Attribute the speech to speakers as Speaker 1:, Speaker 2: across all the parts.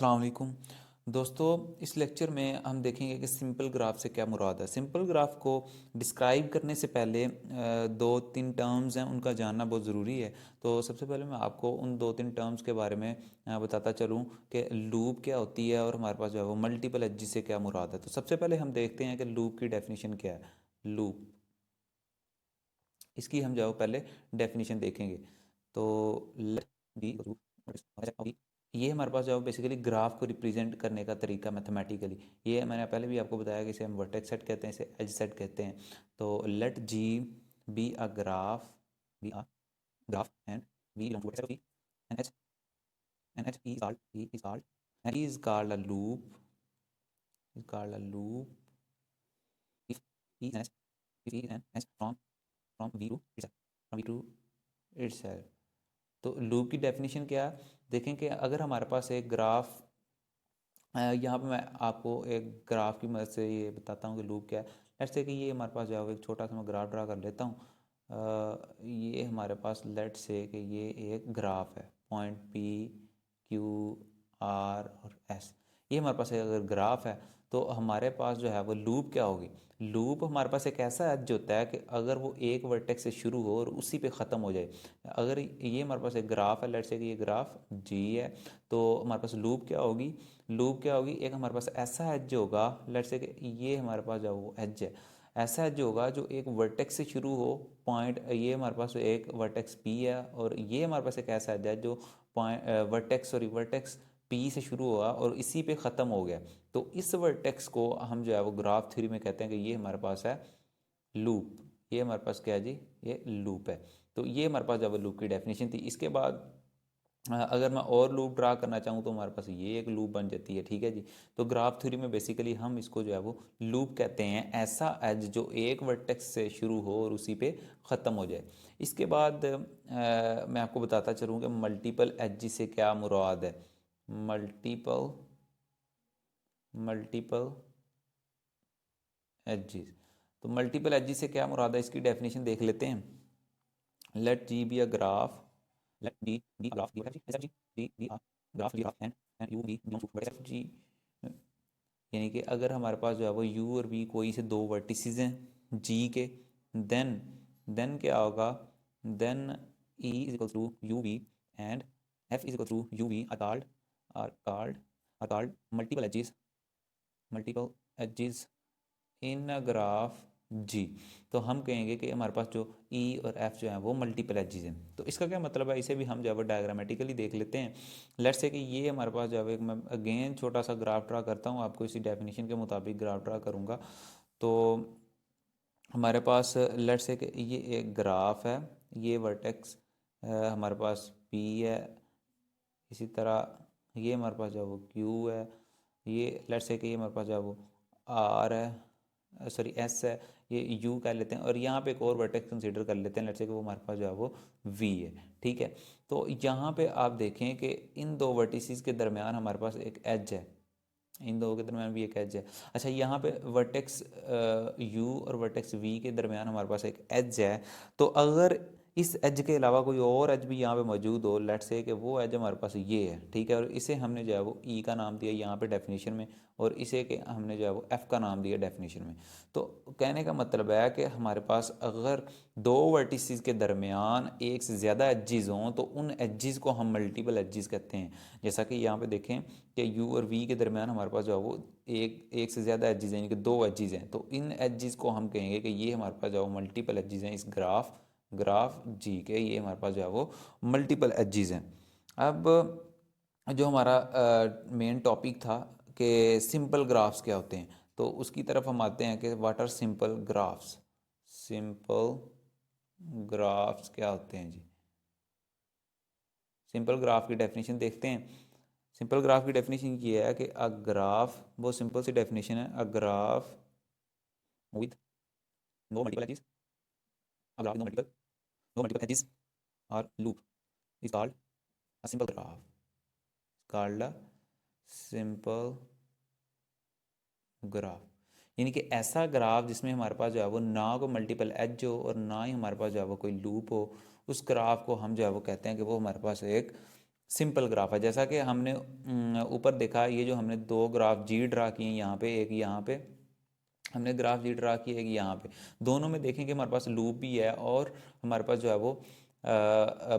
Speaker 1: अस्सलाम वालेकुम दोस्तों। इस लेक्चर में हम देखेंगे कि सिंपल ग्राफ से क्या मुराद है। सिंपल ग्राफ को डिस्क्राइब करने से पहले दो तीन टर्म्स हैं, उनका जानना बहुत ज़रूरी है। तो सबसे पहले मैं आपको उन दो तीन टर्म्स के बारे में बताता चलूँ कि लूप क्या होती है और हमारे पास जो है वो मल्टीपल एजेस से क्या मुराद है। तो सबसे पहले हम देखते हैं कि लूप की डेफिनेशन क्या है। लूप, इसकी हम जो पहले डेफिनेशन देखेंगे। तो लेट बी, ये हमारे पास जो बेसिकली ग्राफ को रिप्रेजेंट करने का तरीका मैथमेटिकली, ये मैंने पहले भी आपको बताया कि इसे हम वर्टेक्स सेट कहते हैं, इसे एज सेट कहते हैं। तो let G be a graph, be a graph and V belong to vertex of and H E is called a loop, is called a loop if E N H, if E N H from V to itself, from V to itself. तो loop की definition क्या है, देखें कि अगर हमारे पास एक graph, यहाँ पे मैं आपको एक ग्राफ की मदद से ये बताता हूँ कि लूप क्या है। लेट्स से कि ये हमारे पास जो है एक छोटा सा मैं ग्राफ ड्रा कर लेता हूँ। ये हमारे पास लेट्स से कि ये एक ग्राफ है, पॉइंट पी क्यू आर और एस। ये हमारे पास एक अगर ग्राफ है तो हमारे पास जो है वो लूप क्या होगी। लूप हमारे पास एक ऐसा एज होता है कि अगर वो एक वर्टेक्स से शुरू हो और उसी पे ख़त्म हो जाए। अगर ये हमारे पास एक ग्राफ है, लेट्स से कि ये ग्राफ जी है, तो हमारे पास लूप क्या होगी। लूप क्या होगी, एक हमारे पास ऐसा एज होगा, लेट्स से कि ये हमारे पास जो वो एज है, ऐसा एज होगा जो एक वर्टेक्स से शुरू हो। पॉइंट, ये हमारे पास एक वर्टेक्स पी है और ये हमारे पास एक ऐसा एज है जो पॉइंट वर्टेक्स पी से शुरू हुआ और इसी पे ख़त्म हो गया। तो इस वर्टेक्स को हम जो है वो ग्राफ थ्योरी में कहते हैं कि ये हमारे पास है लूप। ये हमारे पास क्या है जी, ये लूप है। तो ये हमारे पास जब लूप की डेफिनेशन थी। इसके बाद अगर मैं और लूप ड्रा करना चाहूँ तो हमारे पास ये एक लूप बन जाती है, ठीक है जी। तो ग्राफ थ्योरी में बेसिकली हम इसको जो है वो लूप कहते हैं, ऐसा एज जो एक वर्टेक्स से शुरू हो और उसी पे ख़त्म हो जाए। इसके बाद मैं आपको बताता चलूँ कि मल्टीपल एज से क्या मुराद है। मल्टीपल मल्टीपल एजिस, तो मल्टीपल एजिस से क्या मुराद है, इसकी डेफिनेशन देख लेते हैं। Let G be a graph, let G be a graph, G be a graph and U be belong to F G. यानी कि अगर हमारे पास जो है वो यू और वी कोई से दो वर्टिसेस हैं जी के, देन देन क्या होगा, then E is equal to U V and F is equal to U V are called multiple edges in a graph G. तो हम कहेंगे कि हमारे पास जो ई और एफ जो है वो मल्टीपल एजेस हैं। तो इसका क्या मतलब है, इसे भी हम जो है वो डायग्रामेटिकली देख लेते हैं। लेट्स से कि ये हमारे पास जो है एक, मैं अगेन छोटा सा ग्राफ ड्रा करता हूँ, आपको इसी डेफिनेशन के मुताबिक ग्राफ ड्रा करूँगा। तो हमारे पास लेट्स से कि ये एक ग्राफ है, ये वर्टेक्स हमारे पास पी है, इसी तरह ये हमारे पास जो है वो क्यू है, ये लेट्स से कि ये हमारे पास जो है वो आर है, सॉरी एस है, ये यू कर लेते हैं और यहाँ पे एक और वर्टेक्स कंसीडर कर लेते हैं, लेट्स से कि वो हमारे पास जो है वो वी है, ठीक है। तो यहाँ पे आप देखें कि इन दो वर्टिसेस के दरमियान हमारे पास एक एज है, इन दो के दरमियान भी एक एज है। अच्छा, यहाँ पे वर्टेक्स यू और वर्टेक्स वी के दरमियान हमारे पास एक एज है। तो अगर इस एज के अलावा कोई और एज भी यहाँ पे मौजूद हो, लेट्स से कि वो एज हमारे पास ये है, ठीक है, और इसे हमने जो है वो ई का नाम दिया यहाँ पे डेफिनेशन में, और इसे के हमने जो है वो एफ़ का नाम दिया डेफिनेशन में। तो कहने का मतलब है कि हमारे पास अगर दो वर्टिसेस के दरमियान एक से ज़्यादा एजेस हों तो उन एजेस को हम मल्टीपल एजेस कहते हैं। जैसा कि यहाँ पे देखें कि यू और वी के दरमियान हमारे पास जो है वो एक से ज़्यादा एजेस हैं, यानी कि दो एजेस हैं। तो इन एजेस को हम कहेंगे कि ये हमारे पास जो है मल्टीपल एजेस हैं। इस ग्राफ जी के ये हमारे पास जो है वो मल्टीपल एजेस हैं। अब जो हमारा मेन टॉपिक था कि सिंपल ग्राफ्स क्या होते हैं, तो उसकी तरफ हम आते हैं कि what are simple graphs. Simple graphs क्या होते हैं जी। सिंपल ग्राफ की डेफिनेशन देखते हैं। सिंपल ग्राफ की डेफिनेशन ये है कि अ ग्राफ, बहुत सिंपल सी डेफिनेशन है, a graph with no multiple edges, a graph with no multiple edges और loop is called a simple graph, called a simple graph. यानी कि ऐसा ग्राफ जिसमें हमारे पास जो है वो ना कोई मल्टीपल एज हो और ना ही हमारे पास जो है वो कोई लूप हो, उस ग्राफ को हम जो है वो कहते हैं कि वो हमारे पास एक सिंपल ग्राफ है। जैसा कि हमने ऊपर देखा, ये जो हमने दो ग्राफ जी ड्रा किए हैं, यहाँ पे एक यहाँ पे हमने ग्राफ जी ड्रा किया है कि यहाँ पे दोनों में देखें कि हमारे पास लूप भी है और हमारे पास जो है वो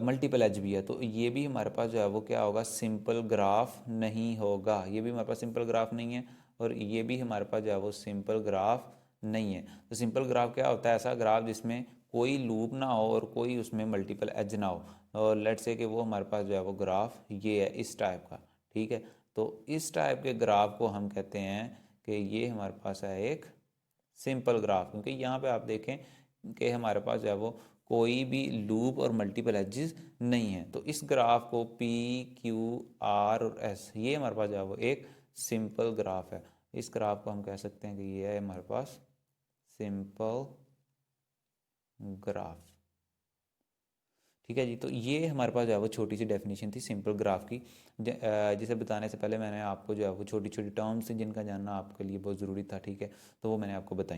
Speaker 1: मल्टीपल एज भी है। तो ये भी हमारे पास जो है वो क्या होगा, सिंपल ग्राफ नहीं होगा। ये भी हमारे पास सिंपल ग्राफ नहीं है और ये भी हमारे पास जो है वो सिंपल ग्राफ नहीं है। तो सिंपल ग्राफ क्या होता है, ऐसा ग्राफ जिसमें कोई लूप ना हो और कोई उसमें मल्टीपल एज ना हो। और लेट्स से कि वो हमारे पास जो है वो ग्राफ ये है इस टाइप का, ठीक है। तो इस टाइप के ग्राफ को हम कहते हैं कि ये हमारे पास है एक सिंपल ग्राफ, क्योंकि यहाँ पे आप देखें कि हमारे पास जो है वो कोई भी लूप और मल्टीपल एजेस नहीं है। तो इस ग्राफ को पी क्यू आर और एस, ये हमारे पास जो है वो एक सिंपल ग्राफ है। इस ग्राफ को हम कह सकते हैं कि ये है हमारे पास सिंपल ग्राफ, ठीक है जी। तो ये हमारे पास जो है वो छोटी सी डेफिनेशन थी सिंपल ग्राफ की, जिसे बताने से पहले मैंने आपको जो है वो छोटी छोटी टर्म्स जिनका जानना आपके लिए बहुत ज़रूरी था, ठीक है, तो वो मैंने आपको बताई।